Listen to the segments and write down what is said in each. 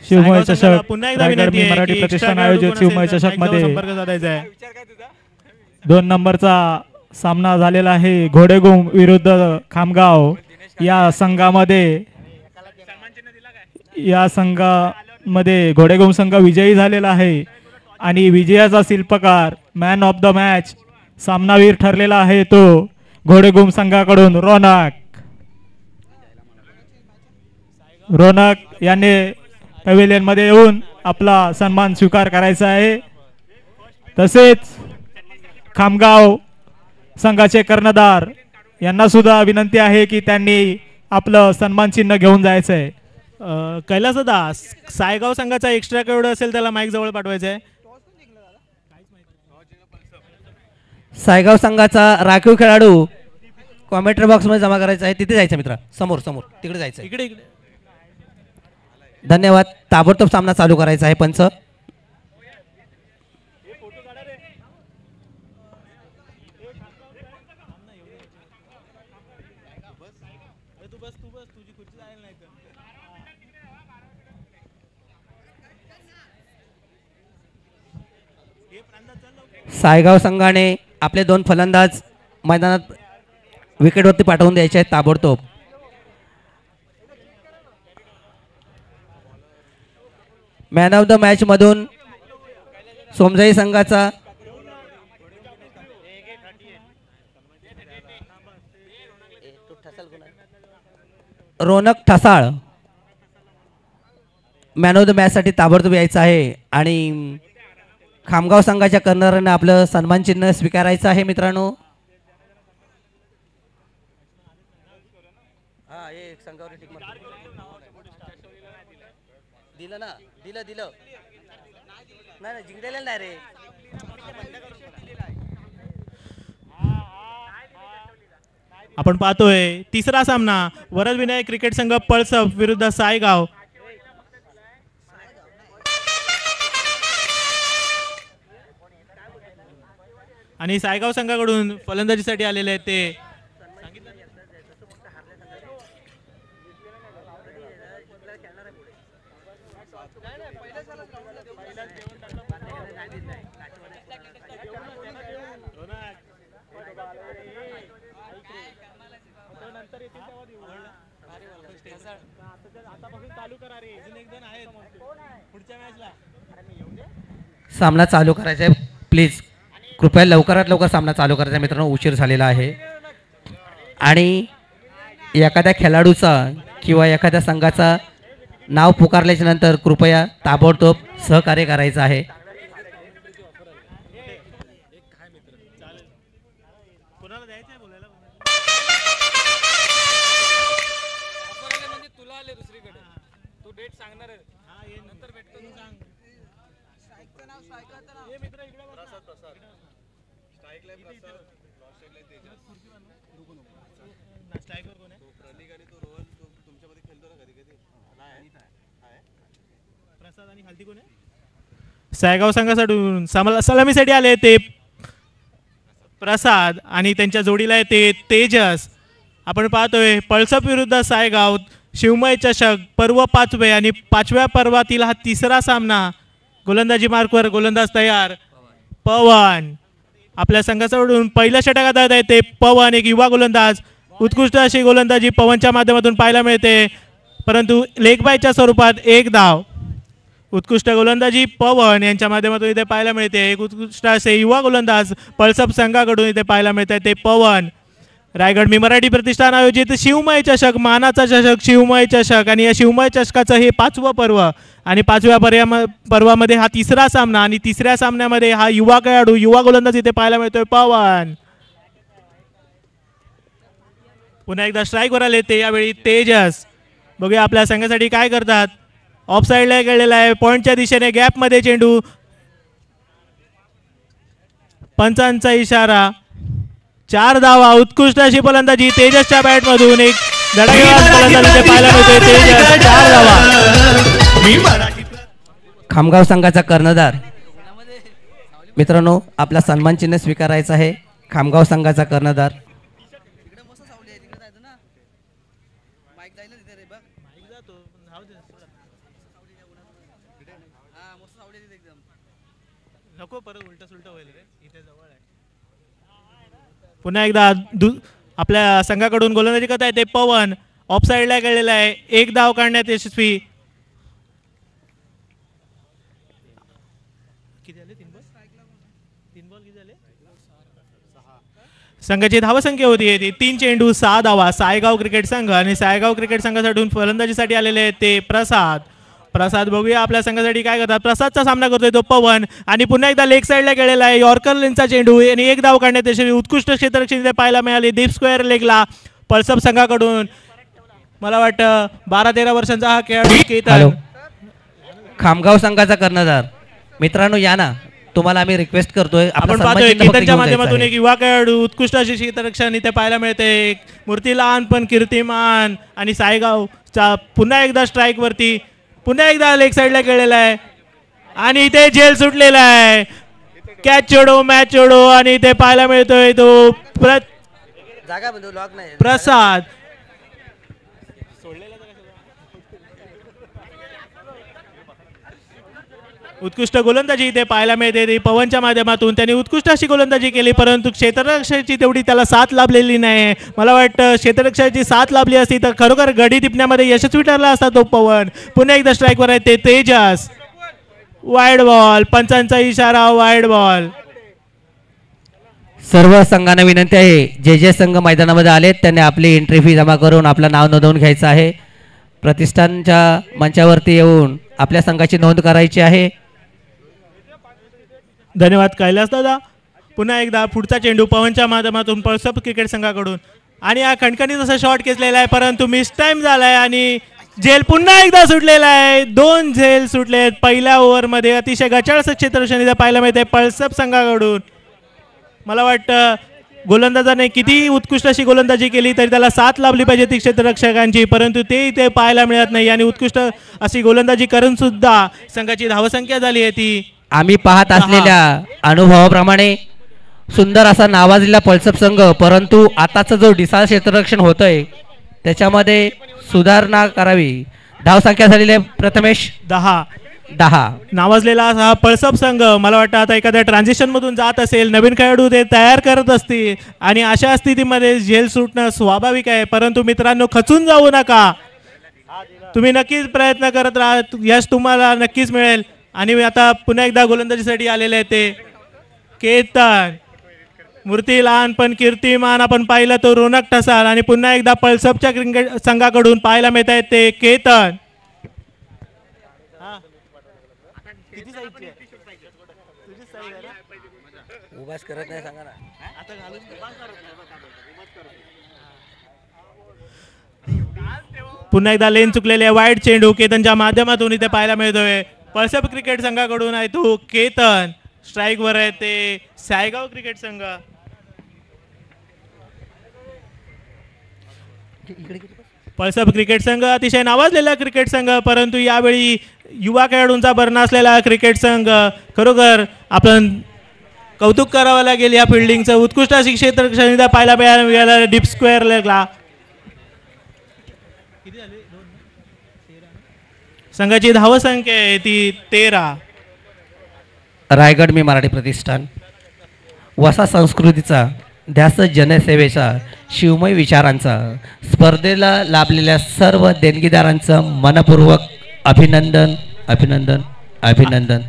शिवमय चषक पुन्हा एकदा रायगड विनंती आहे मराठी की प्रतिष्ठान extra आयोजित खेळाडू शिवमय कोण असेल तर चषक मध्ये संपर्क साधायचा आहे. 2 नंबरचा सामना झालेला आहे. घोडेगुम विरुद्ध खामगाव या संघामध्ये घोडेगुम संघ विजयी झालेला आहे आणि विजयाचा शिल्पकार मॅन ऑफ द मॅच सामनावीर ठरलेला आहे तो घोडेगुम संघाकडून रोनक याने पॅव्हिलियन मध्ये येऊन आपला सन्मान स्वीकार करायचा आहे. तसेच खामगाव संघाचे कर्णधार यांना सुद्धा विनंती आहे की त्यांनी आपलं सन्मान चिन्ह घेऊन जायचं आहे. कैलासदा सायगाव संघाचा एक्स्ट्रा खेळाडू असेल त्याला माईक जवळ पाठवायचं आहे. सायगाव संघाचा राखीव खेळाडू कॉमेंट्री बॉक्स मध्ये जमा करायचा आहे. तिथे जायचं मित्र, समोर समोर तिकडे जायचं. इकडे धन्यवाद. ताबडतोब सामना चालू करायचा आहे. पंच सायगाव संघाने आपले 2 फलंदाज मैदानात विकेटवरती पाठवून द्यायचे आहेत ताबडतोब. मॅन ऑफ द मॅच मधून सोमजाई संघाचा Ronak ठसाळ man of the match साठी ताबडतोब यायचं आहे आणि खामगाव संघाच्या कर्णधाराने आपलं सन्मान चिन्ह स्वीकारायचं आहे. मित्रांनो दिलं ना, दिलं नाही जिंकलेलं नाही रे. आपण पाहतोय तिसरा सामना वरद विनायक क्रिकेट संघ पळसप विरुद्ध सायगाव. आणि सायगाव संघाकडून फलंदाजीसाठी आलेले आहेत ते सामना चालू करायचा आहे. प्लीज कृपया लवकरात लवकर सामना चालू करायचा आहे मित्रांनो, उशीर झालेला आहे. आणि एखाद्या खेळाडूचा किंवा एखाद्या संघाचा नाव पुकारल्याच्या नंतर कृपया ताबडतोब सहकार्य करायचं आहे. सायगाव संघासाठी सलामीसाठी आले ते प्रसाद आणि त्यांच्या जोडीला येते तेजस. आपण पाहतोय पळसप विरुद्ध सायगाव शिवमय चषक पर्व 5वे आणि 5व्या पर्वातील हा तिसरा सामना. गोलंदाजी मार्कवर गोलंदाज तयार. पवन आपल्या संघाकडून पहिल्या षटकात आहे ते पवन, एक युवा गोलंदाज. उत्कृष्ट अशी गोलंदाजी पवनच्या माध्यमातून पाहायला मिळते, परंतु लेग बायच्या स्वरूपात 1 धाव. उत्कृष्ट गोलंदाजी पवन यांच्या माध्यमातून इथे पाहायला मिळते. एक उत्कृष्ट असे युवा गोलंदाज पळसप संघाकडून इथे पाहायला मिळते ते पवन. रायगड मी मराठी प्रतिष्ठान आयोजित शिवमय चषक, मानाचा चषक शिवमय चषक आणि या शिवमय चषकाचं हे 5वं पर्व आणि 5व्या पर्वामध्ये हा तिसरा सामना आणि तिसऱ्या सामन्यामध्ये हा युवा खेळाडू युवा गोलंदाज इथे पाहायला मिळतोय पवन. पुन्हा एकदा स्ट्राईकवर आले ते यावेळी तेजस. बघूया आपल्या संघासाठी काय करतात. ऑफ साइडला गेलेला आहे, पॉइंटच्या दिशेने गॅपमध्ये चेंडू. पंचांचा इशारा. 4 धावा. उत्कृष्ट अशी फलंदाजी तेजसच्या बॅटमधून. एक धडाकेबाज फलंदाजी पाहायला मिळतोय तेजस. 4 धावा. खामगाव संघाचा कर्णधार मित्रांनो आपला सन्मान चिन्ह स्वीकारायचा आहे. खामगाव संघाचा कर्णधार पुन्हा एकदा आपल्या संघाकडून गोलंदाजी करत आहे ते पवन ऑफ साईडला गेलेला आहे. एक धाव काढण्यात यशस्वी. संघाची धावसंख्या होती ती 3 चेंडू 6 धावा. सायगाव क्रिकेट संघ आणि सायगाव क्रिकेट संघासाठी फलंदाजीसाठी आलेले आहेत ते प्रसाद. प्रसाद बघूया आपल्या संघासाठी काय करतात. प्रसादचा सामना करतोय तो पवन आणि पुन्हा एकदा लेग साईडला गेलेला आहे. यॉर्कर लेनचा चेंडू आणि एक धाव काढण्यात यशस्वी. उत्कृष्ट क्षेत्ररक्षण इथे पाहायला मिळाली डीप स्क्वेअर लेगला पळसप संघाकडून. मला वाटतं 12-13 वर्षांचा हा खेळाडू केतन. खामगाव संघाचा कर्णधार मित्रांनो या ना, तुम्हाला आम्ही रिक्वेस्ट करतोय. आपण पाहतोय केतनच्या माध्यमातून एक युवा खेळाडू उत्कृष्ट अशी क्षेत्ररक्षण इथे पाहायला मिळते. मूर्ती लहान पण कीर्तिमान आणि सायगावचा पुन्हा एकदा स्ट्राईक वरती. पुन्हा एकदा लेग साईडला गेलेला आहे आणि इथे झेल सुटलेला आहे. कॅच छोडो मॅच छोडो आणि इथे पाहायला मिळतोय तो प्रसाद. उत्कृष्ट गोलंदाजी इथे पाहायला मिळते पवनच्या माध्यमातून. त्यांनी उत्कृष्ट अशी गोलंदाजी केली परंतु क्षेत्ररक्षणाची तेवढी त्याला साथ लाभलेली नाही. मला वाटतं क्षेत्ररक्षणाची साथ लाभली असती तर खरोखर गडी टिपण्यामध्ये यशस्वी ठरला असता तो पवन. पुन्हा एकदा स्ट्राईकवर आहे ते तेजस. Wide ball. पंचांचा इशारा वाईड बॉल. सर्व संघांना विनंती आहे जे जे संघ मैदानामध्ये आलेत त्यांनी आपली एंट्री फी जमा करून आपलं नाव नोंदवून घ्यायचं आहे. प्रतिष्ठानच्या मंचावरती येऊन आपल्या संघाची नोंद करायची आहे. धन्यवाद कैलास दादा. पुन्हा एकदा पुढचा चेंडू पवनच्या माध्यमातून पळसप क्रिकेट संघाकडून आणि हा खणखणीत असा शॉट खेचलेला आहे परंतु मिस टाइम झालाय आणि झेल पुन्हा एकदा सुटलेला आहे. 2 झेल सुटलेत पहिल्या ओव्हरमध्ये. अतिशय गचाळ क्षेत्ररक्षण इथे पाहायला मिळते पळसप संघाकडून. मला वाटतं गोलंदाजाने किती उत्कृष्ट अशी गोलंदाजी केली तरी त्याला साथ लाभली पाहिजे ती क्षेत्ररक्षकांची परंतु ते इथे पाहायला मिळत नाही आणि उत्कृष्ट अशी गोलंदाजी करून सुद्धा संघाची धावसंख्या झाली आहे ती. आम्ही पाहत असलेल्या अनुभवाप्रमाणे सुंदर असा नावाजलेला पळसप संघ परंतु आताचा जो डिसाळ क्षेत्ररक्षण होतंय त्याच्यामध्ये सुधारणा करावी. धावसंख्या झालेली आहे प्रथमेश 10. नावाजलेला हा पळसप संघ मला वाटतं आता एखाद्या ट्रान्झिशन मधून जात असेल. नवीन खेळाडू ते तयार करत असतील आणि अशा स्थितीमध्ये झेल सुटणं स्वाभाविक आहे परंतु मित्रांनो खचून जाऊ नका. तुम्ही नक्कीच प्रयत्न करत राहा. यश तुम्हाला नक्कीच मिळेल. आणि आता पुन्हा एकदा गोलंदाजीसाठी आलेले आहे ते केतन. मूर्ती लहान पण कीर्तिमान आपण पाहिलं तो रोनक ठसाल आणि पुन्हा एकदा पळसपच्या क्रिकेट संघाकडून पाहायला मिळत आहेत ते केतन. पुन्हा एकदा लेन चुकलेले वाईड चेंडू केतनच्या माध्यमातून इथे पाहायला मिळतोय. पळसप क्रिकेट संघाकडून आहे तो केतन. स्ट्राईक वर आहे ते सायगाव क्रिकेट संघ. पळसप क्रिकेट संघ अतिशय नावाजलेला क्रिकेट संघ परंतु यावेळी युवा खेळाडूंचा भरणा असलेला क्रिकेट संघ. खरोखर आपण कौतुक करावं लागेल या फिल्डिंगचं. उत्कृष्ट अशी क्षेत्ररक्षण पाहायला मिळालं डीप स्क्वेअर लेगला. संघाची धावसंख्या आहे ती 13. रायगड मी मराठी प्रतिष्ठान वसा संस्कृतीचा ध्यास जनसेवेचा शिवमय विचारांचा स्पर्धेला लाभलेल्या सर्व देणगीदारांचं मनपूर्वक अभिनंदन अभिनंदन अभिनंदन.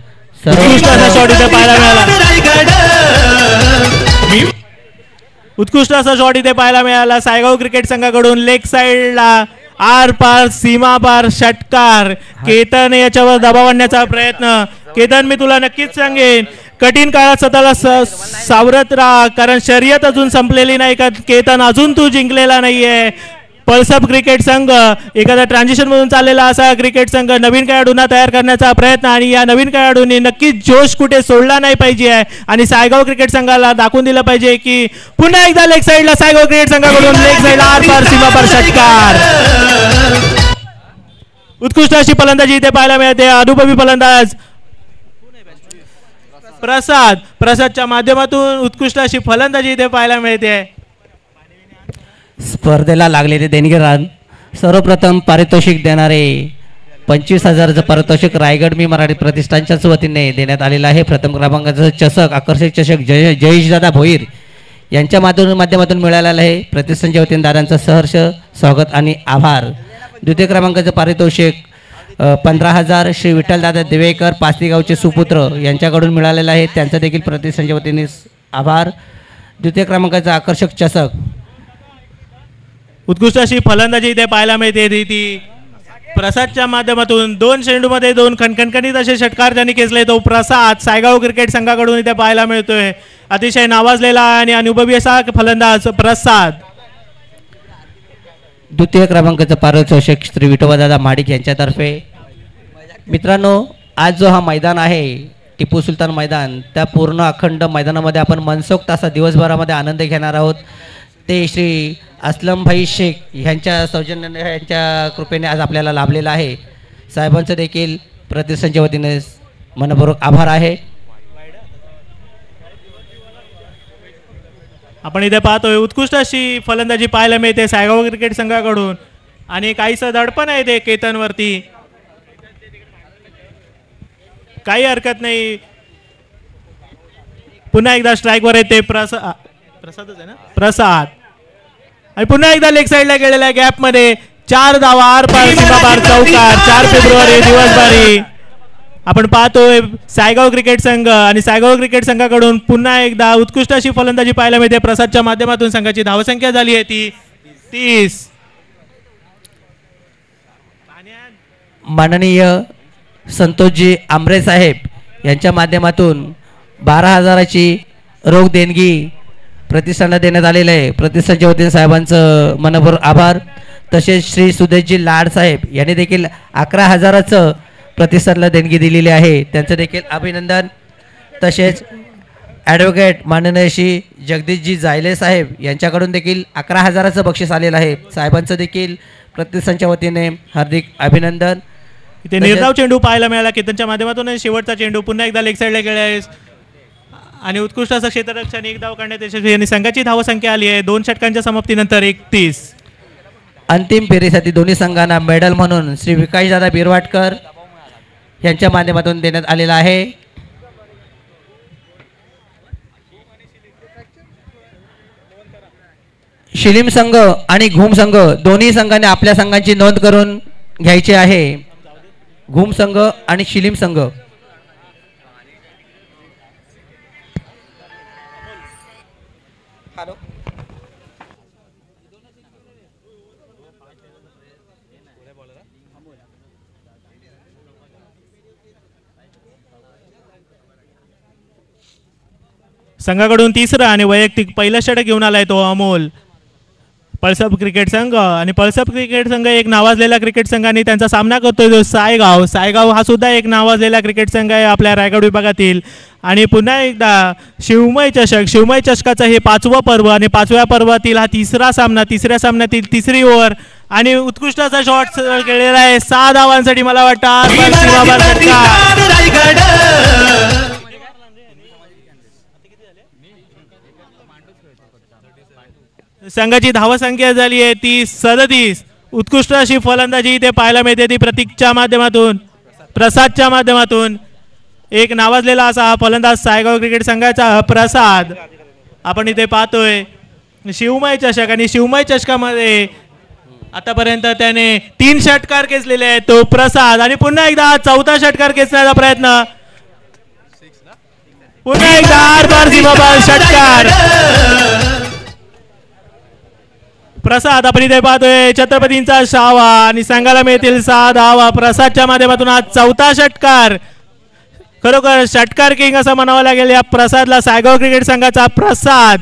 उत्कृष्ट असा शॉट इथे पाहायला मिळाला सायगाव क्रिकेट संघाकडून. लेग साइडला आर पार सीमा पार षटकार. केतन याच्यावर दबाव आणण्याचा प्रयत्न. केतन मी तुला नक्कीच सांगेन कठीण काळात स्वतःला सावरत राहा कारण शर्यत अजून संपलेली नाही का. केतन अजून तू जिंकलेला नाहीये. पळसप क्रिकेट संघ एखाद्या ट्रान्झिशन मधून चाललेला असा क्रिकेट संघ नवीन खेळाडूंना तयार करण्याचा प्रयत्न आणि या नवीन खेळाडूंनी नक्कीच जोश कुठे सोडला नाही पाहिजे आहे आणि सायगाव क्रिकेट संघाला दाखवून दिलं पाहिजे की पुन्हा एकदा लेग साईडला सायगाव क्रिकेट संघाकडून लेग साईडला आर पार सीमा पार षटकार. उत्कृष्ट अशी फलंदाजी इथे पाहायला मिळते. अनुभवी फलंदाज प्रसादच्या माध्यमातून उत्कृष्ट अशी फलंदाजी इथे पाहायला मिळते. स्पर्धेला लागलेले देणगीदार सर्वप्रथम पारितोषिक देणारे 25,000चं पारितोषिक रायगड मी मराठी प्रतिष्ठानच्याच वतीने देण्यात आलेलं आहे. प्रथम क्रमांकाचं चषक आकर्षक चषक जयेशदादा भोईर यांच्या माध्यमातून मिळालेलं आहे प्रतिष्ठानच्या वतीने दादांचं सहर्ष स्वागत आणि आभार. द्वितीय क्रमांकाचं पारितोषिक 15,000 श्री विठ्ठलदादा देवेकर पाचतीगावचे सुपुत्र यांच्याकडून मिळालेलं आहे. त्यांचं देखील प्रतिष्ठानच्या वतीने आभार. द्वितीय क्रमांकाचा आकर्षक चषक उत्कृष्ट अशी फलंदाजी इथे पाहायला मिळते ती प्रसादच्या माध्यमातून 2 चेंडूमध्ये 2 खणखणखणीत असे षटकार ज्यांनी खेचले तो प्रसाद सायगाव क्रिकेट संघाकडून इथे पाहायला मिळतोय. अतिशय नावाजलेला आणि अनुभवी असा फलंदाज प्रसाद. द्वितीय क्रमांकाचं पारितोषिक श्री विठोबादादा महाडिक यांच्यातर्फे. मित्रांनो, आज जो हा मैदान आहे टिपू सुलतान मैदान, त्या पूर्ण अखंड मैदानामध्ये आपण मनसोक्त असा दिवसभरामध्ये आनंद घेणार आहोत. ते श्री असलमभाई शेख ह्यांच्या सौजन्याने ह्यांच्या कृपेने आज आपल्याला लाभलेलं आहे. साहेबांचं देखील प्रतिष्ठानच्या वतीने मनपूर्वक आभार आहे. आपण इथे पाहतोय उत्कृष्ट अशी फलंदाजी पाहायला मिळते सायगाव क्रिकेट संघाकडून आणि काहीसं दडपण आहे ते केतनवरती. काही हरकत नाही. पुन्हा एकदा स्ट्राईकवर येते प्रसादच आहे ना प्रसाद आणि पुन्हा एकदा लेग साईडला गेलेल्या गॅपमध्ये 4 धावा आरपार सीमापार चौकार. 4 फेब्रुवारी दिवसभरी आपण पाहतोय सायगाव क्रिकेट संघ आणि सायगाव क्रिकेट संघाकडून पुन्हा एकदा उत्कृष्ट अशी फलंदाजी पाहायला मिळते. प्रसादच्या माध्यमातून संघाची धावसंख्या झाली आहे ती 30. माननीय संतोषजी आमरे साहेब यांच्या माध्यमातून 12,000ची रोख देणगी प्रतिष्ठानला देण्यात आलेलं आहे. प्रतिष्ठानच्या वतीने साहेबांचं मनपूर्वक आभार. तसेच श्री सुदेशजी लाड साहेब यांनी देखील 11,000चं प्रतिष्ठानला देणगी दिलेली आहे. त्यांचं देखील अभिनंदन. तसेच ॲडव्होकेट माननीय श्री जगदीशजी जायले साहेब यांच्याकडून देखील 11,000चं बक्षीस आलेलं आहे. साहेबांचं देखील प्रतिष्ठानच्या वतीने हार्दिक अभिनंदन. इथे निर्धाव चेंडू पाहायला मिळाला केतनच्या माध्यमातून शेवटचा चेंडू पुन्हा एकदा लेग साईडला गेला आणि उत्कृष्ट असं क्षेत्ररक्षण एक धाव काढण्यात यशस्वी आणि संघाची धावसंख्या आली आहे 2 षटकांच्या समाप्तीनंतर 31. अंतिम फेरीसाठी दोन्ही संघांना मेडल म्हणून श्री विकासदादा बिरवाटकर यांच्या माध्यमातून देण्यात आलेला आहे. शिलीम संघ आणि घुम संघ दोन्ही संघांनी आपल्या संघांची नोंद करून घ्यायची आहे. घुम संघ आणि शिलीम संघ. संघाकडून 3रं आणि वैयक्तिक पहिलं षटक घेऊन आलाय तो अमोल. पळसप क्रिकेट संघ आणि पळसप क्रिकेट संघ एक नावाजलेला क्रिकेट संघाने त्यांचा सामना करतोय जो सायगाव. सायगाव हा सुद्धा एक नावाजलेला क्रिकेट संघ आहे आपल्या रायगड विभागातील. आणि पुन्हा एकदा शिवमय चषक. शिवमय चषकाचं हे 5वं पर्व आणि 5व्या पर्वातील हा 3रा सामना. 3ऱ्या सामन्यातील 3री ओव्हर आणि उत्कृष्ट असा शॉट केलेला आहे 6 धावांसाठी. मला वाटतं संघाची धावसंख्या झाली आहे ती 37. उत्कृष्ट अशी फलंदाजी इथे पाहायला मिळते ती प्रतीकच्या माध्यमातून प्रसादच्या माध्यमातून. एक नावाजलेला असा हा फलंदाज सायगाव क्रिकेट संघाचा प्रसाद. आपण इथे पाहतोय शिवमय चषक आणि शिवमय चषकामध्ये आतापर्यंत त्याने 3 षटकार खेचलेले आहेत तो प्रसाद आणि पुन्हा एकदा 4था षटकार खेचण्याचा प्रयत्न. पुन्हा एकदा आरपार सीमापार षटकार प्रसाद. आपण इथे पाहतोय छत्रपतींचा शावा आणि संघाला मिळतील 6 धावा. प्रसादच्या माध्यमातून आज 4था षटकार. खरोखर षटकार किंग असं म्हणावं लागेल या प्रसादला. सायगाव क्रिकेट संघाचा प्रसाद.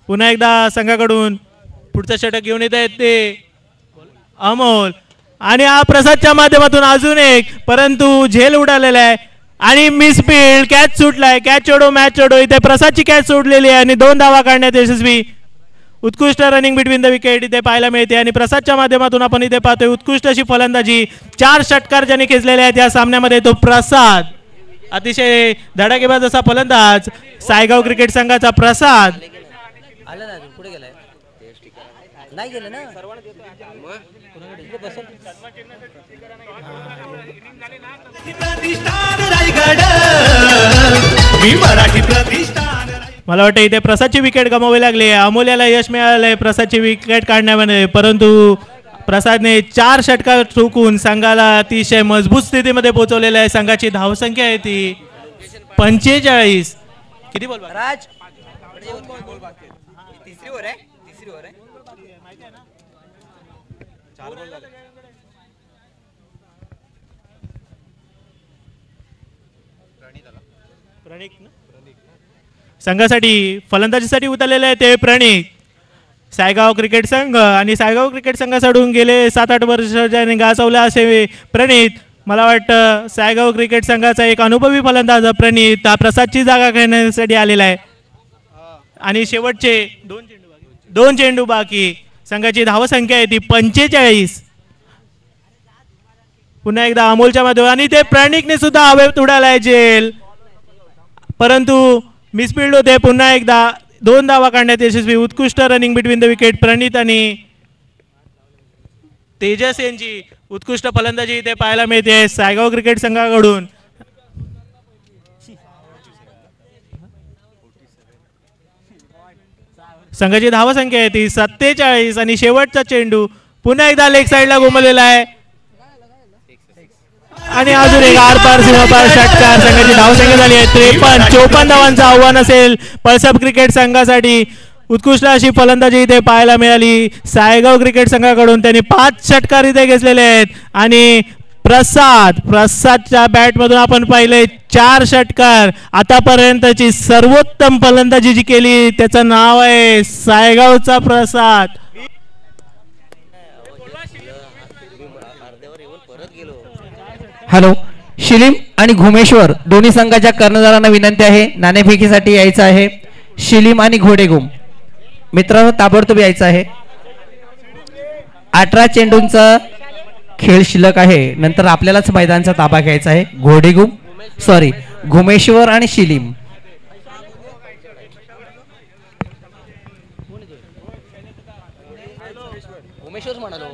पुन्हा एकदा संघाकडून पुढचं षटक घेऊन येत आहेत ते अमोल आणि हा प्रसादच्या माध्यमातून अजून एक परंतु झेल उडालेला आहे आणि मिसफील्ड. कॅच सुटलाय. कॅच चोडो मॅच चोडो. इथे प्रसादची कॅच सोडलेली आहे आणि 2 धावा काढण्यात यशस्वी. उत्कृष्ट रनिंग बिटवीन द विकेट इथे पाहायला मिळते आणि प्रसादच्या माध्यमातून आपण इथे पाहतोय उत्कृष्ट अशी फलंदाजी. 4 षटकार ज्यांनी खेचलेले आहेत या सामन्यामध्ये तो प्रसाद. अतिशय धडाकेबाज असा फलंदाज सायगाव क्रिकेट संघाचा प्रसाद. नाही गेलं ना मला वाटतं इथे प्रसादची विकेट गमावी लागली आहे. अमोल्याला यश मिळालंय प्रसादची विकेट काढण्यामध्ये, परंतु प्रसादने 4 षटकार ठोकून संघाला अतिशय मजबूत स्थितीमध्ये पोहोचवलेलं आहे. संघाची धावसंख्या आहे ती 45. किती बॉल राज? तिसरी ओव्हर आहे. संघासाठी फलंदाजीसाठी उतरलेले आहे ते प्रणित. सायगाव क्रिकेट संघ आणि सायगाव क्रिकेट संघाकडून गेले 7-8 वर्ष ज्याने गाजवला असे प्रणित. मला वाटतं सायगाव क्रिकेट संघाचा एक अनुभवी फलंदाज प्रणित हा प्रसादची जागा घेण्यासाठी आलेला आहे. आणि शेवटचे 2 चेंडू बाकी. संघाची धावसंख्या आहे ती 45. पुन्हा एकदा अमोलच्या मध्ये आणि ते प्रणितने सुद्धा हवेत उडालाय जेल, परंतु मिसफिल्ड होते. पुन्हा एकदा 2 धावा काढण्यात यशस्वी. उत्कृष्ट रनिंग बिटवीन द विकेट. प्रणित आणि तेजस यांची उत्कृष्ट फलंदाजी इथे पाहायला मिळते सायगाव क्रिकेट संघाकडून. संघाची धावसंख्या आहे ती 47 आणि शेवटचा चेंडू पुन्हा एकदा लेग साइडला घुमवलेला आहे आणि अजून एक आरपार सीमापार षटकार. संघाची धावसंख्या झाली आहे 53. 54 धावांचं आव्हान असेल पळसप क्रिकेट संघासाठी. उत्कृष्ट अशी फलंदाजी इथे पाहायला मिळाली सायगाव क्रिकेट संघाकडून. त्यांनी 5 षटकार इथे घेतलेले आहेत आणि प्रसादच्या बॅटमधून आपण पाहिले 4 षटकार. आतापर्यंतची सर्वोत्तम फलंदाजी जी केली त्याचं नाव आहे सायगावचा प्रसाद. हॅलो, शिलीम आणि घुमेश्वर दोन्ही संघाच्या कर्णधारांना विनंती आहे नाणेफेकीसाठी यायचं आहे. शिलीम आणि घोडेगुम मित्रांनो ताबडतोब यायचं आहे. 18 चेंडूंचा खेळ शिल्लक आहे. नंतर आपल्यालाच मैदानाचा ताबा घ्यायचा आहे. घुमेश्वर आणि शिलीम. घुमेश्वर म्हणालो.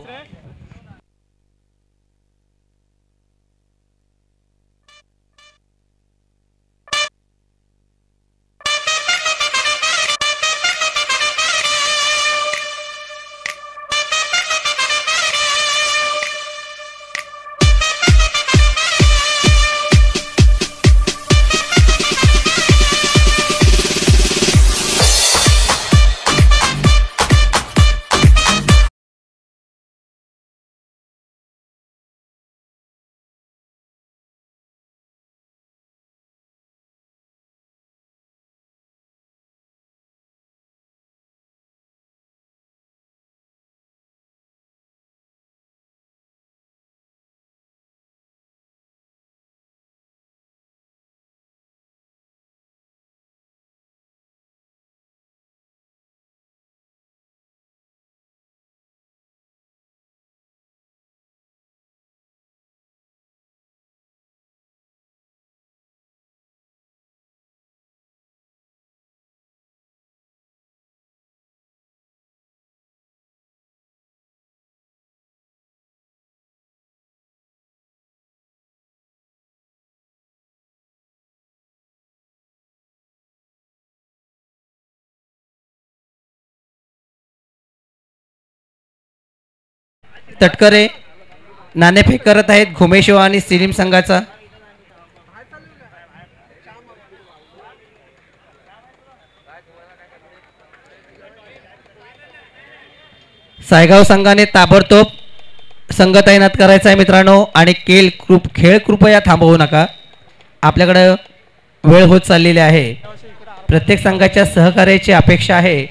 तटकरे नाणेफेक करत आहेत घुमेश्वर आणि सिलीम संघाचा. सायगाव संघाने ताबडतोब संघ तैनात करायचा आहे मित्रांनो आणि खेळ कृपया थांबवू नका. आपल्याकडे वेळ होत चाललेली आहे. प्रत्येक संघाच्या सहकार्याची अपेक्षा आहे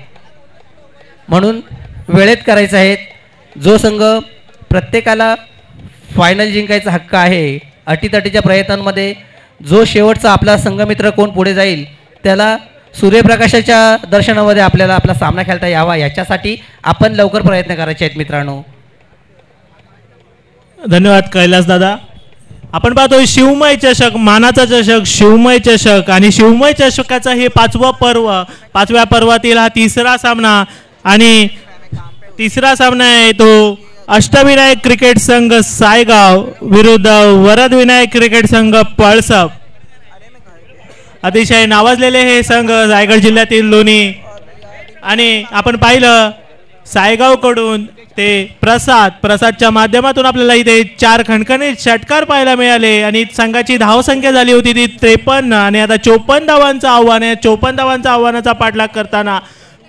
म्हणून वेळेत करायचं आहे. जो संघ प्रत्येकाला फायनल जिंकायचा हक्क आहे. अटीतटीच्या प्रयत्नांमध्ये जो शेवटचा आपला संघमित्र कोण पुढे जाईल त्याला सूर्यप्रकाशाच्या दर्शनामध्ये आपल्याला आपला सामना खेळता यावा याच्यासाठी आपण लवकर प्रयत्न करायचे आहेत मित्रांनो. धन्यवाद कैलास दादा. आपण पाहतोय शिवमय चषक, मानाचा चषक, शिवमय चषक आणि शिवमय चषकाचा हे 5वं पर्व. 5व्या पर्वातील हा 3रा सामना आणि 3रा सामना आहे तो अष्टविनायक क्रिकेट संघ सायगाव विरुद्ध वरद विनायक क्रिकेट संघ पळसप. अतिशय नावाजलेले हे संघ रायगड जिल्ह्यातील लोणी. आणि आपण पाहिलं सायगाव कडून ते प्रसादच्या माध्यमातून आपल्याला इथे 4 खणखणीत षटकार पाहायला मिळाले आणि संघाची धावसंख्या झाली होती ती 53 आणि आता 54 धावांचं आव्हान आहे. 54 धावांच्या आव्हानाचा पाठलाग करताना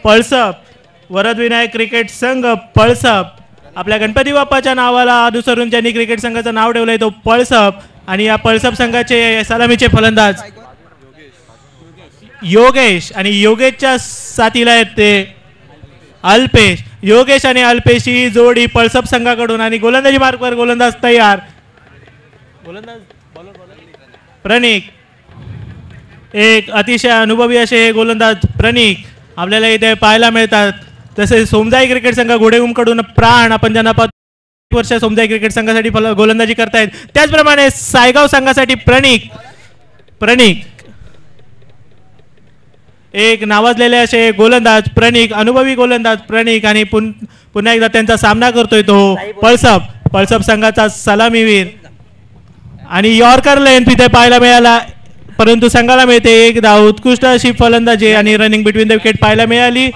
पळसप वरद विनायक क्रिकेट संघ पळसप. आपल्या गणपती बाप्पाच्या नावाला अनुसरून ज्यांनी क्रिकेट संघाचं नाव ठेवलंय तो पळसप. आणि या पळसप संघाचे सलामीचे फलंदाज योगेश आणि योगेशच्या साथीला आहेत ते अल्पेश. योगेश आणि अल्पेश ही जोडी पळसप संघाकडून. आणि गोलंदाजी मार्कवर गोलंदाज तयार. प्रणिक एक अतिशय अनुभवी असे हे गोलंदाज प्रणिक आपल्याला इथे पाहायला मिळतात. तसेच सोमजाई क्रिकेट संघ घोडेऊमकडून प्राण आपण ज्यांना वर्ष सोमजाई क्रिकेट संघासाठी गोलंदाजी करतायत. त्याचप्रमाणे सायगाव संघासाठी प्रणिक एक नावाजलेले असे गोलंदाज प्रणिक अनुभवी गोलंदाज प्रणिक. आणि पुन्हा एकदा त्यांचा सामना करतोय तो पळसप संघाचा सलामीवीर. आणि यॉर्कर लेन तिथे पाहायला मिळाला परंतु संघाला मिळते 1 धाव. उत्कृष्ट अशी फलंदाजी आणि रनिंग बिटवीन द विकेट पाहायला मिळाली.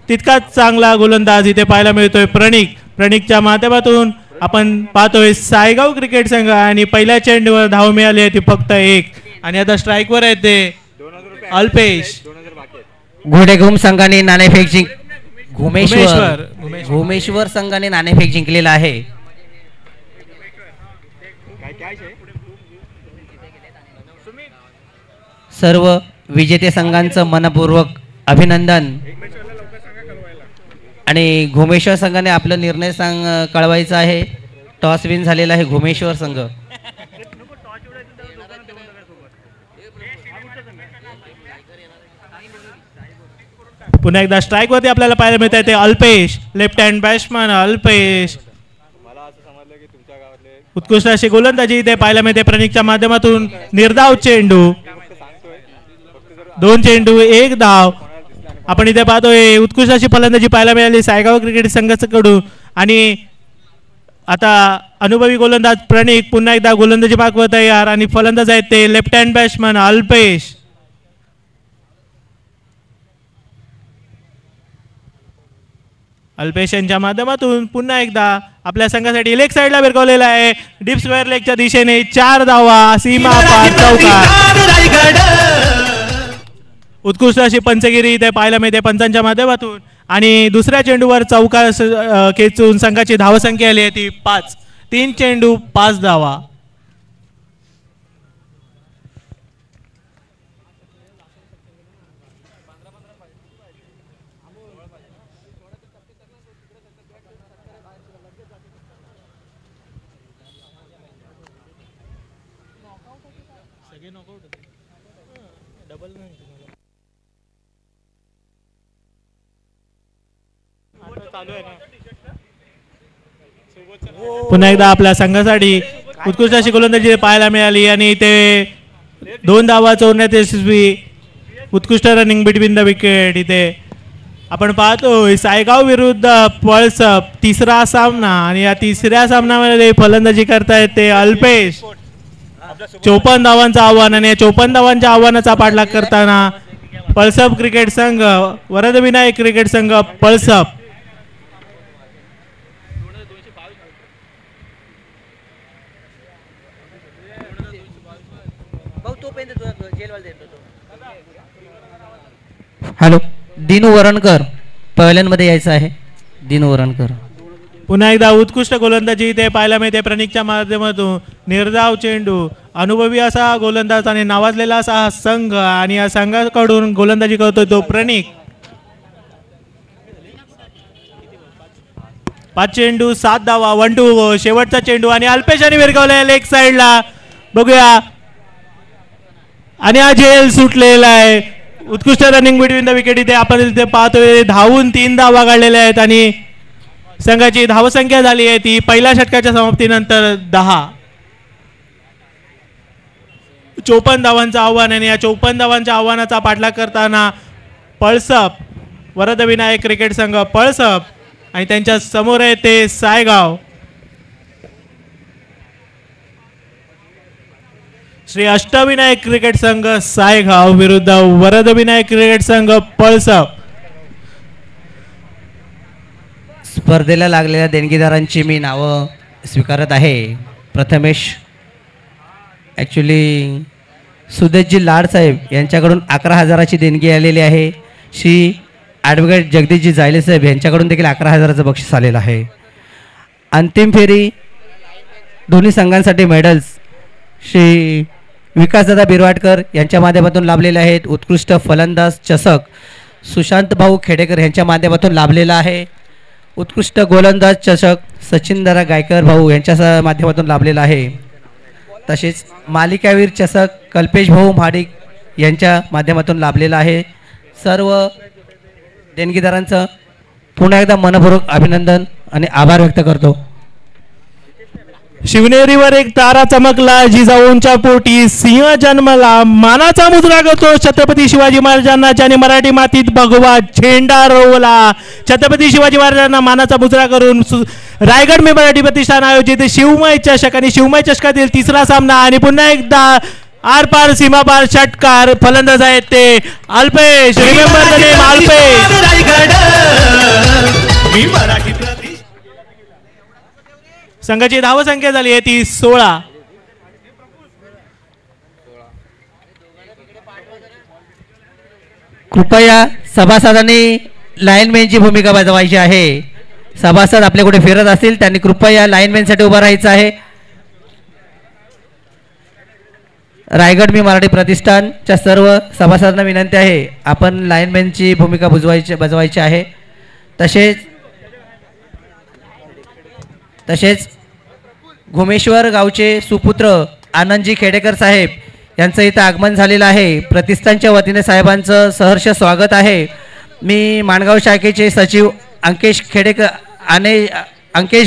तितकाच चांगला गोलंदाज इथे पाहायला मिळतोय प्रणिकच्या माध्यमातून आपण पाहतोय सायगाव क्रिकेट संघ. आणि पहिल्या चेंडूवर धाव मिळाली आहे ती फक्त 1. आणि आता स्ट्राईकवर आहे ते अल्पेश. घोडेघुम संघाने नाणेफेक घुमेश्वर संघाने नाणेफेक जिंकलेला आहे. सर्व विजेते संघांचं मनपूर्वक अभिनंदन. आणि घुमेश्वर संघाने आपला निर्णय कळवायचा आहे. टॉस विन झालेला आहे घुमेश्वर संघ. पुन्हा एकदा स्ट्राईक वरती आपल्याला पाहायला मिळत आहे ते Alpesh left hand batsman Alpesh. उत्कृष्ट अशी गोलंदाजी इथे पाहायला मिळते प्रणिकच्या माध्यमातून. निर्धाव चेंडू 2 चेंडू 1 धाव आपण इथे पाहतोय. उत्कृष्ट अशी फलंदाजी पाहायला मिळाली सायगाव क्रिकेट संघाकडून. आणि आता अनुभवी गोलंदाज प्रणिक पुन्हा एकदा गोलंदाजी मार्कवर तयार. आणि फलंदाज आहेत ते left hand batsman Alpesh. Alpesh यांच्या माध्यमातून पुन्हा एकदा आपल्या संघासाठी लेग साइडला भिरकवलेला आहे. डीप स्क्वेअर लेगच्या दिशेने 4 धावा सीमा पार चौकार. उत्कृष्ट अशी पंचगिरी इथे पाहायला मिळते पंचांच्या माध्यमातून. आणि दुसऱ्या चेंडूवर चौकार खेचून संघाची धावसंख्या आली आहे ती 5. 3 चेंडू 5 धावा. पुन्हा एकदा आपल्या संघासाठी उत्कृष्ट अशी गोलंदाजी पाहायला मिळाली. आणि ते 2 धावा चोरण्यात यशस्वी. उत्कृष्ट रनिंग बिटवीन द विकेट. इथे आपण पाहतोय सायगाव विरुद्ध पळसप तिसरा सामना. आणि या तिसऱ्या सामन्यामध्ये फलंदाजी करतायत ते अल्पेश. 54 धावांचं आव्हान. आणि या 54 धावांच्या आव्हानाचा पाठलाग करताना पळसप क्रिकेट संघ वरद विनायक क्रिकेट संघ पळसप. हॅलो दिनू वरणकर पहिल्यांमध्ये यायचं आहे. दिनू वरणकर पुन्हा एकदा उत्कृष्ट गोलंदाजी इथे पाहायला मिळते प्रणिकच्या माध्यमातून. निर्धाव चेंडू अनुभवी असा गोलंदाज आणि नावाजलेला असा हा संघ. आणि या संघाकडून गोलंदाजी करतोय तो प्रणिक. 5 चेंडू 7 धावा 1-2 शेवटचा चेंडू. आणि अल्पेशाने विरगवलाय लेग साइडला बघूया. आणि हा झेल सुटलेला आहे. उत्कृष्ट रनिंग बिटवीन द विकेट इथे आपण इथे पाहतोय. धावून 3 धावा काढलेल्या आहेत. आणि संघाची धावसंख्या झाली आहे ती पहिल्या षटकाच्या समाप्तीनंतर 10. 54 धावांचं आव्हान. आणि या 54 धावांच्या आव्हानाचा पाठलाग करताना पळसप वरद विनायक क्रिकेट संघ पळसप. आणि त्यांच्या समोर आहे ते सायगाव श्री अष्टविनायक क्रिकेट संघ सायगाव विरुद्ध वरदविनायक क्रिकेट संघ पळसप. स्पर्धेला लागलेल्या देणगीदारांची मी नावं स्वीकारत आहे. प्रथमेश ॲक्च्युली सुदेशजी लाडसाहेब यांच्याकडून 11,000ची देणगी आलेली आहे. श्री ॲडव्होकेट जगदीशजी जायले साहेब यांच्याकडून देखील 11,000चं बक्षीस आलेलं आहे. अंतिम फेरी दोन्ही संघांसाठी मेडल्स श्री विकासदादा बिरवाडकर यांच्या माध्यमातून लाभलेले आहेत. उत्कृष्ट फलंदाज चषक सुशांत भाऊ खेडेकर यांच्या माध्यमातून लाभलेला आहे. उत्कृष्ट गोलंदाज चषक सचिनदादा गायकर भाऊ यांच्या माध्यमातून लाभलेला आहे. तसेच मालिकावीर चषक कल्पेश भाऊ महाडिक यांच्या माध्यमातून लाभलेला आहे. सर्व देणगीदारांचं पुन्हा एकदा मनपूर्वक अभिनंदन आणि आभार व्यक्त करतो. शिवनेरीवर एक तारा चमकला, जिजाऊंच्या पोटी सिंह जन्मला, मानाचा मुजरा करतो छत्रपती शिवाजी महाराजांना, ज्याने मराठी मातीत भगवा झेंडा रोवला. छत्रपती शिवाजी महाराजांना मानाचा मुजरा करून रायगड मे मराठी प्रतिष्ठान आयोजित शिवमय चषक आणि शिवमय चषकातील तिसरा सामना आणि पुन्हा एकदा आरपार सीमापार षटकार. फलंदाज आहेत ते Alpesh. Remember the name Alpesh. संघाची धावसंख्या झाली आहे ती 16. कृपया सभासदांनी लाईनमॅनची भूमिका बजावायची आहे. सभासद आपले कुठे फिरत असतील त्यांनी कृपया लाईनमॅनसाठी उभं राहायचं आहे. रायगड मी मराठी प्रतिष्ठानच्या सर्व सभासदांना विनंती आहे आपण लाईनमॅनची भूमिका बजवायची आहे. तसेच घुमेश्वर गावचे सुपुत्र आनंदजी खेडेकर साहेब यांचं इथं आगमन झालेलं आहे. प्रतिष्ठानच्या वतीने साहेबांचं सहर्ष स्वागत आहे. मी माणगाव शाखेचे सचिव अंकेश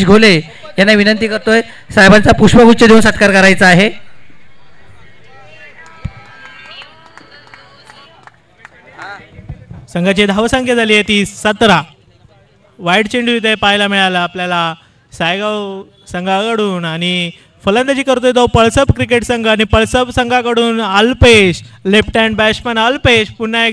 घोले यांना विनंती करतोय साहेबांचा पुष्पगुच्छ देऊन सत्कार करायचा आहे. संघाची धावसंख्या झाली आहे ती 17. वाईट चेंडू इथे पाहायला मिळाला आपल्याला सायगाव संघाकडून आणि फलंदाजी करतोय तो पळसप क्रिकेट संघ आणि पळसप संघाकडून Alpesh. Left hand batsman Alpesh पुन्हा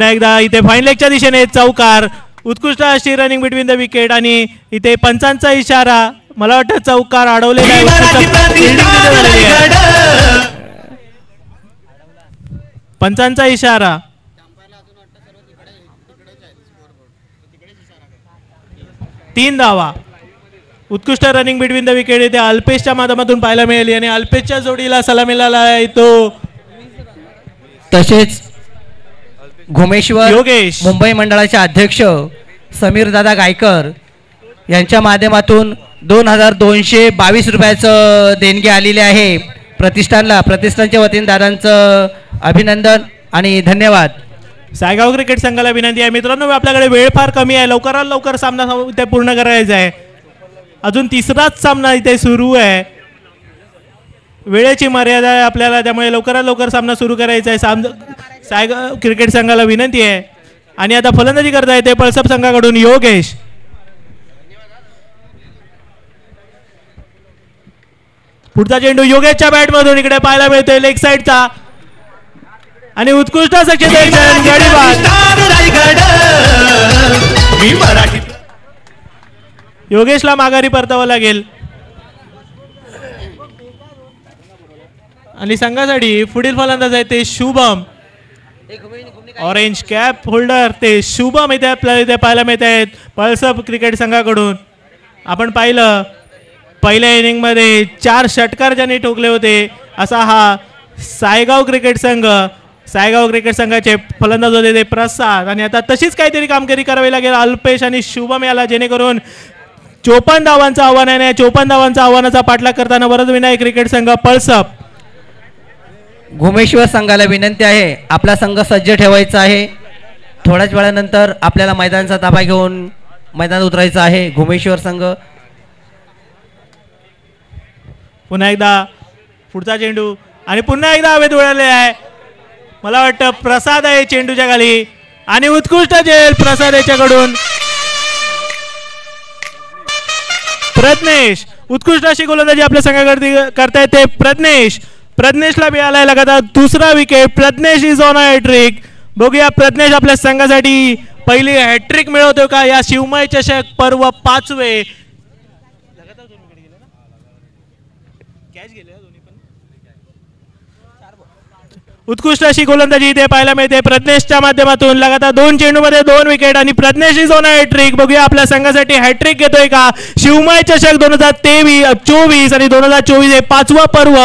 एकदा इथे फाईन लेगच्या दिशेने चौकार. उत्कृष्ट अशी रनिंग बिटवीन द विकेट आणि इथे पंचांचा इशारा. मला वाटतं चौकार अडवलेला आहे. पंचांचा इशारा. तीन धावा. उत्कृष्ट रनिंग बिटवीन द विकेट इथे अल्पेशच्या माध्यमातून पाहायला मिळाली आणि अल्पेशच्या जोडीला सलामीला आहे तो तसेच घुमेश्वर योगेश मुंबई मंडळाचे अध्यक्ष समीर दादा गायकर यांच्या माध्यमातून 2,222 रुपयाचं देणगी आलेली आहे प्रतिष्ठानच्या वतीने. दादांचं अभिनंदन आणि धन्यवाद. सायगाव क्रिकेट संघाला विनंती आहे मित्रांनो आपल्याकडे वेळ फार कमी आहे. लवकरात लवकर सामना इथे पूर्ण करायचा आहे. अजून तिसराच सामना इथे सुरू आहे. वेळेची मर्यादा आहे आपल्याला त्यामुळे लवकरात लवकर सामना सुरू करायचा आहे. सायगाव क्रिकेट संघाला विनंती आहे. आणि आता फलंदाजी करता येते पळसप संघाकडून योगेश. पुढचा चेंडू योगेशच्या बॅटमधून इकडे पाहायला मिळतोय लेग साईडचा आणि उत्कृष्ट योगेशला माघारी परतावं लागेल. आणि संघासाठी पुढील फलंदाज आहे ते शुभम. ऑरेंज कॅप होल्डर ते शुभम इथे आपल्याला इथे पाहायला मिळत आहेत पळसप क्रिकेट संघाकडून. आपण पाहिलं पहिल्या इनिंगमध्ये 4 षटकार ज्यांनी ठोकले होते असा हा सायगाव क्रिकेट संघाचे फलंदाज होते ते प्रसाद. आणि आता तशीच काहीतरी कामगिरी करावी लागेल अल्पेश आणि शुभम याला जेणेकरून 54 धावांचं आव्हान आहे. 54 धावांचा आव्हानाचा पाठलाग करताना वरदविनायक क्रिकेट संघ पळसप. घुमेश्वर संघाला विनंती आहे आपला संघ सज्ज ठेवायचा आहे. थोड्याच वेळानंतर आपल्याला मैदानाचा ताबा घेऊन मैदानात उतरायचं आहे. घुमेश्वर संघ पुन्हा एकदा पुढचा चेंडू आणि पुन्हा एकदा हवेत उडाले आहे. मला वाटतं प्रसाद आहे चेंडूच्या खाली आणि उत्कृष्ट झेल प्रसाद याच्याकडून. प्रज्ञेश उत्कृष्ट अशी गोलंदाजी आपल्या संघाकडे करतायत ते प्रज्ञेशला मिळालाय लगातार दुसरा wicket. Prajnesh is on hat trick. बघूया प्रज्ञेश आपल्या संघासाठी पहिली हॅट्रिक मिळवतो का या शिवमय चषक पर्व 5वे. उत्कृष्ट अशी गोलंदाजी इथे पाहायला मिळते प्रज्ञेशच्या माध्यमातून. लगातार 2 चेंडूमध्ये 2 विकेट आणि प्रज्ञेश इज ऑन हॅट्रिक. बघूया आपल्या संघासाठी हॅट्रिक घेतोय का. शिवमय चषक 2023-24 आणि 2024 हे 5वं पर्व.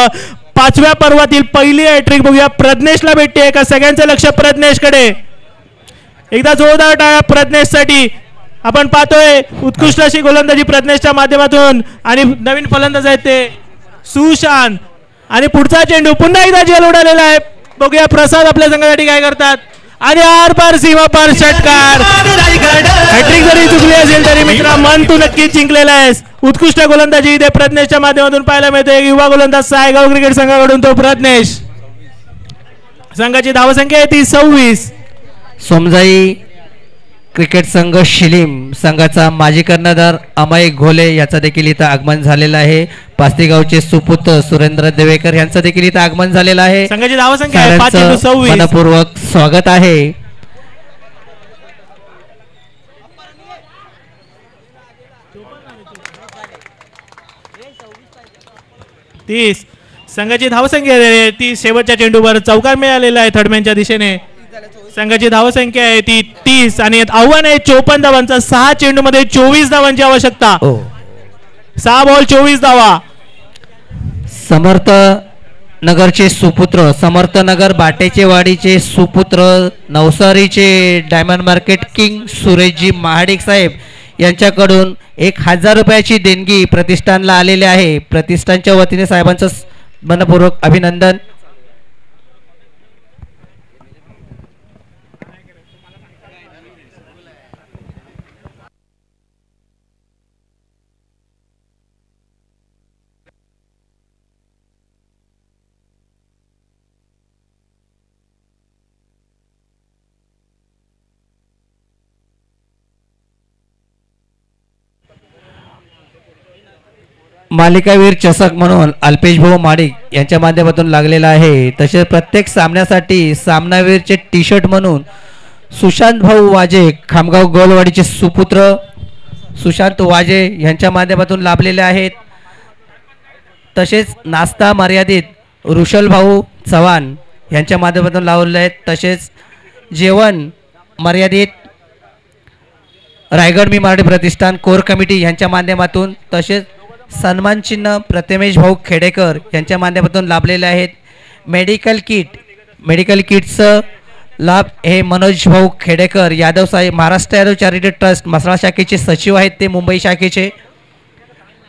5व्या पर्वातील पहिली हॅट्रिक बघूया प्रज्ञेशला भेटते का. सगळ्यांचं लक्ष प्रज्ञेशकडे. एकदा जोरदार टाळ्या प्रज्ञेशसाठी. आपण पाहतोय उत्कृष्ट अशी गोलंदाजी प्रज्ञेशच्या माध्यमातून आणि नवीन फलंदाज आहेत ते सुशांत. आणि पुढचा चेंडू पुन्हा एकदा जेल उडालेला आहे. बघूया प्रसाद आपल्या संघासाठी काय करतात. आणि आर पार सीमा पार षटकार. हॅट्रिक जरी चुकली असेल तरी मित्रा मन तू नक्कीच जिंकलेला आहेस. उत्कृष्ट गोलंदाजी इथे प्रज्ञेशच्या माध्यमातून पाहायला मिळते. युवा गोलंदाज सायगाव क्रिकेट संघाकडून तो प्रज्ञेश. संघाची धावसंख्या आहे ती 26. सोमजाई क्रिकेट संघ शिलीम संघाचा माजी कर्णधार अमय घोले याचा देखील इथं आगमन झालेलं आहे. पास्तीगावचे सुपुत्र सुरेंद्र देवेकर यांचं देखील इथं आगमन झालेलं आहे. संघाची धावसंख्या आहे 5-26. मनपूर्वक स्वागत आहे. संघाची धावसंख्या आहे ती शेवटच्या चेंडूवर चौकार मिळालेला आहे थर्डमॅनच्या दिशेने. संघाची धावसंख्या आहे ती 30 आणि आव्हान आहे 54 धावांचा. 6 चेंडूमध्ये 24 धावांची आवश्यकता. 6 बॉल 24 धावा. समर्थ नगरचे सुपुत्र समर्थनगर बाटेचे वाडीचे सुपुत्र नवसारीचे डायमंड मार्केट किंग सुरेशजी महाडिक साहेब यांच्याकडून 1000 रुपयाची देणगी प्रतिष्ठानला आलेली आहे. प्रतिष्ठानच्या वतीने साहेबांचं मनपूर्वक अभिनंदन. मालिकावीर चषक म्हणून अल्पेश भाऊ माडिक यांच्या माध्यमातून लागलेला आहे. तसेच प्रत्येक सामन्यासाठी सामनावीरचे टी शर्ट म्हणून सुशांत भाऊ वाजे खामगाव गोलवाडीचे सुपुत्र सुशांत वाजे यांच्या माध्यमातून लाभलेले आहेत. तसेच नाश्ता मर्यादित ऋषल भाऊ चव्हाण यांच्या माध्यमातून लावलेले आहेत. तसेच जेवण मर्यादित रायगड मी मराठी प्रतिष्ठान कोर कमिटी यांच्या माध्यमातून. तसेच सन्मान चिन्ह प्रथमेश भाऊ खेडेकर यांच्या माध्यमातून लाभलेले आहेत. मेडिकल किटचं लाभ हे मनोज भाऊ खेडेकर यादव साहेब महाराष्ट्र यादव चॅरिटी ट्रस्ट मसळा शाखेचे सचिव आहेत ते मुंबई शाखेचे.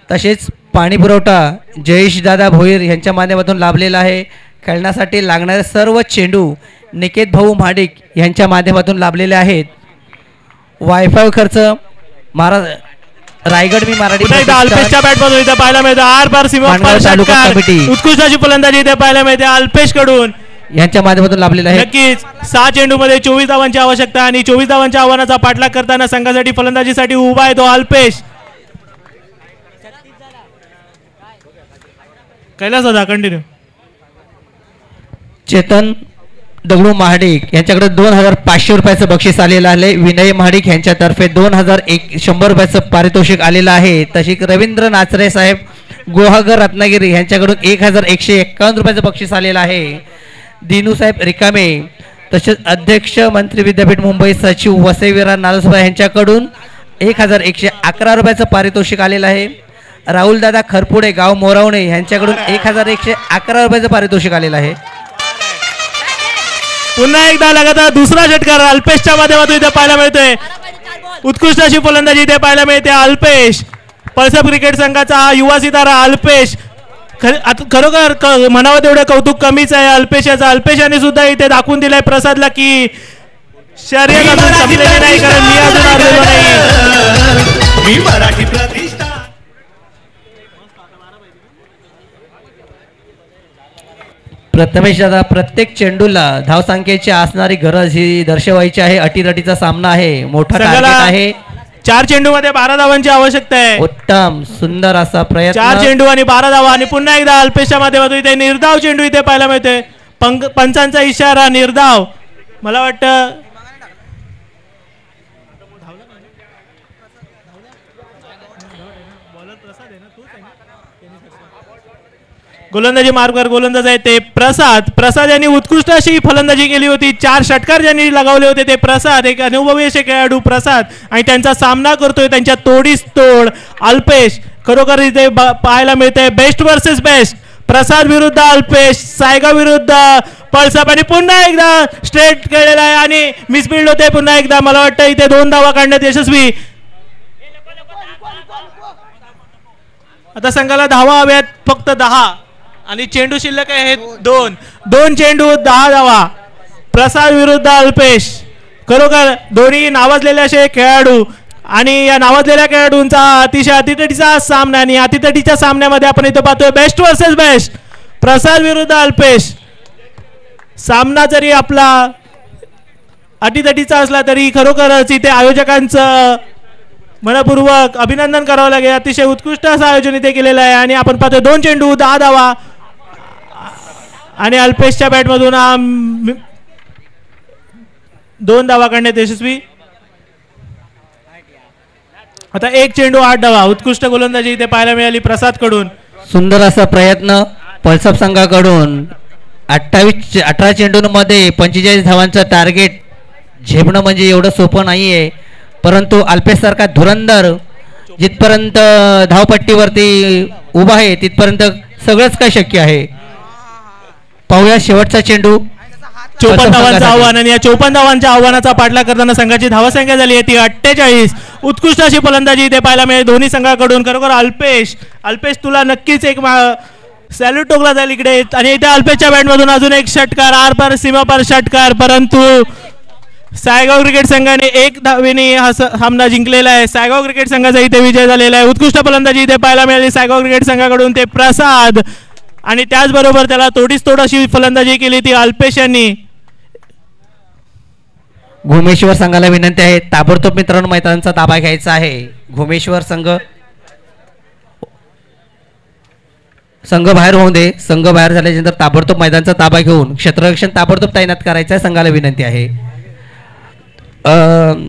तसेच पाणी पुरवठा जयेश दादा भोईर यांच्या माध्यमातून लाभलेला आहे. खेळण्यासाठी लागणारे सर्व चेंडू निकेत भाऊ महाडिक यांच्या माध्यमातून लाभलेले आहेत. वायफाय खर्च रायगड मी मराठी अल्पेशच्या बॅट मधून इथे पाहायला मिळते. आर पार सीमा पार षटकार. उत्कृष्ट अशी फलंदाजी इथे पाहायला मिळते अल्पेश कडून यांच्या माध्यमातून लाभलेला आहे. नक्कीच 6 चेंडूमध्ये 24 धावांची आवश्यकता आणि 24 धावांच्या आव्हानाचा पाठलाग करताना संघासाठी फलंदाजीसाठी उभा आहे तो अल्पेश. कैलास दादा कंटिन्यू. चेतन दगडू महाडिक यांच्याकडे 2500 रुपयाचं बक्षीस आलेलं आहे. विनय महाडिक यांच्यातर्फे 2100 रुपयाचं पारितोषिक आलेलं आहे. तसेच रवींद्र नाचरे साहेब गोहागर रत्नागिरी यांच्याकडून 1151 रुपयाचं बक्षीस आलेलं आहे. दिनू साहेब रिकामे तसेच अध्यक्ष मंत्री विद्यापीठ मुंबई सचिव वसईवीरा नालसोबा यांच्याकडून 1111 रुपयाचं पारितोषिक आलेलं आहे. राहुल दादा खरपुडे गाव मोरावणे यांच्याकडून 1111 रुपयाचं पारितोषिक आलेलं आहे. पुन्हा एकदा लगातार दुसरा षटकार अल्पेशच्या माध्यमातून इथे पाहायला मिळतोय. उत्कृष्ट अशी फलंदाजी इथे पाहायला मिळते अल्पेश. पळसप क्रिकेट संघाचा हा युवा सितारा अल्पेश. खरोखर म्हणावं तेवढं कौतुक कमीच आहे अल्पेश याचा. अल्पेश यांनी सुद्धा इथे दाखवून दिलाय प्रसादला की शर्यत अजून संपलेली नाही कारण मी अजून आलेलो नाही. प्रथमेश दादा प्रत्येक चेंडूला धावसंख्येची असणारी गरज ही दर्शवायची आहे. अटीतटीचा सामना आहे. मोठा टार्गेट आहे. 4 चेंडूमध्ये 12 धावांची आवश्यकता आहे. उत्तम सुंदर असा 4 प्रयत्न. चेंडू आणि 12 धावा आणि पुन्हा एकदा अल्पेशच्या माध्यमातून इथे निर्धाव चेंडू इथे पाहायला मिळतोय. पंचांचा इशारा निर्धाव. मला वाटतं गोलंदाजी मार्गवर गोलंदाज आहे ते प्रसाद यांनी उत्कृष्ट अशी फलंदाजी केली होती. 4 षटकार ज्यांनी लगावले होते ते प्रसाद, एक अनुभवी असे खेळाडू प्रसाद, आणि त्यांचा सामना करतोय त्यांच्या तोडीस तोड अल्पेश. खरोखर इथे पाहायला मिळतंय बेस्ट वर्सेस बेस्ट. प्रसाद विरुद्ध अल्पेश, सायगाव विरुद्ध पळसाप, आणि पुन्हा एकदा स्ट्रेट खेळलेला आहे आणि मिसफिल्ड होते पुन्हा एकदा. मला वाटतं इथे 2 धावा काढण्यात यशस्वी. आता संघाला धावा हव्यात फक्त 10 आणि चेंडू शिल्लक आहेत 2 चेंडू 10 धावा. प्रसाद विरुद्ध अल्पेश, खरोखर दोन्ही नावाजलेले असे खेळाडू, आणि या नावाजलेल्या खेळाडूंचा अतिशय अतितटीचा सामना, आणि अतितटीच्या सामन्यामध्ये आपण इथं पाहतोय बेस्ट वर्सेस बेस्ट. प्रसाद विरुद्ध अल्पेश. सामना जरी आपला अटीतटीचा असला तरी खरोखरच इथे आयोजकांचं मनपूर्वक अभिनंदन करावं लागेल. अतिशय उत्कृष्ट असं आयोजन इथे केलेलं आहे. आणि आपण पाहतोय 2 चेंडू 10 धावा आणि अल्पेशच्या बॅटमधून 2 धावा काढण्यात यशस्वी. आता 1 चेंडू 8 धावा. उत्कृष्ट गोलंदाजी इथे पाहायला मिळाली प्रसाद कडून. सुंदर असा प्रयत्न पळसप संघाकडून. 18 चेंडूंमध्ये 45 धावांचं टार्गेट झेपणं म्हणजे एवढं सोपं नाहीये, परंतु अल्पेश सारखा धुरंधर जिथपर्यंत धावपट्टीवरती उभा आहे तिथपर्यंत सगळंच काय शक्य आहे. पाहूया शेवटचा चेंडू. 54 धावांचं आव्हान, आणि या 54 धावांच्या आव्हानाचा पाठलाग करताना संघाची धावसंख्या झाली आहे ती 48. उत्कृष्ट अशी फलंदाजी इथे पाहायला मिळेल दोन्ही संघाकडून. खरोखर अल्पेश तुला नक्कीच एक सॅल्यूट टोकला जाईल इकडे. आणि इथे अल्पेशच्या बॅटमधून अजून एक षटकार, आरपार सीमापार षटकार, परंतु सायगाव क्रिकेट संघाने 1 धावेने हा सामना जिंकलेला आहे. सायगाव क्रिकेट संघाचा इथे विजय झालेला आहे. उत्कृष्ट फलंदाजी इथे पाहायला मिळाली सायगाव क्रिकेट संघाकडून. ते प्रसाद, आणि त्याचबरोबर त्याला तोडीस तोड अशी फलंदाजी केली ती अल्पेश यांनी. घुमेश्वर संघाला विनंती आहे ताबडतोब मित्रांनो मैदानाचा ताबा घ्यायचा आहे. घुमेश्वर संघ बाहेर होऊ दे. संघ बाहेर झाल्यानंतर ताबडतोब मैदानाचा ताबा घेऊन क्षेत्ररक्षण ताबडतोब तैनात करायचं आहे. संघाला विनंती आहे.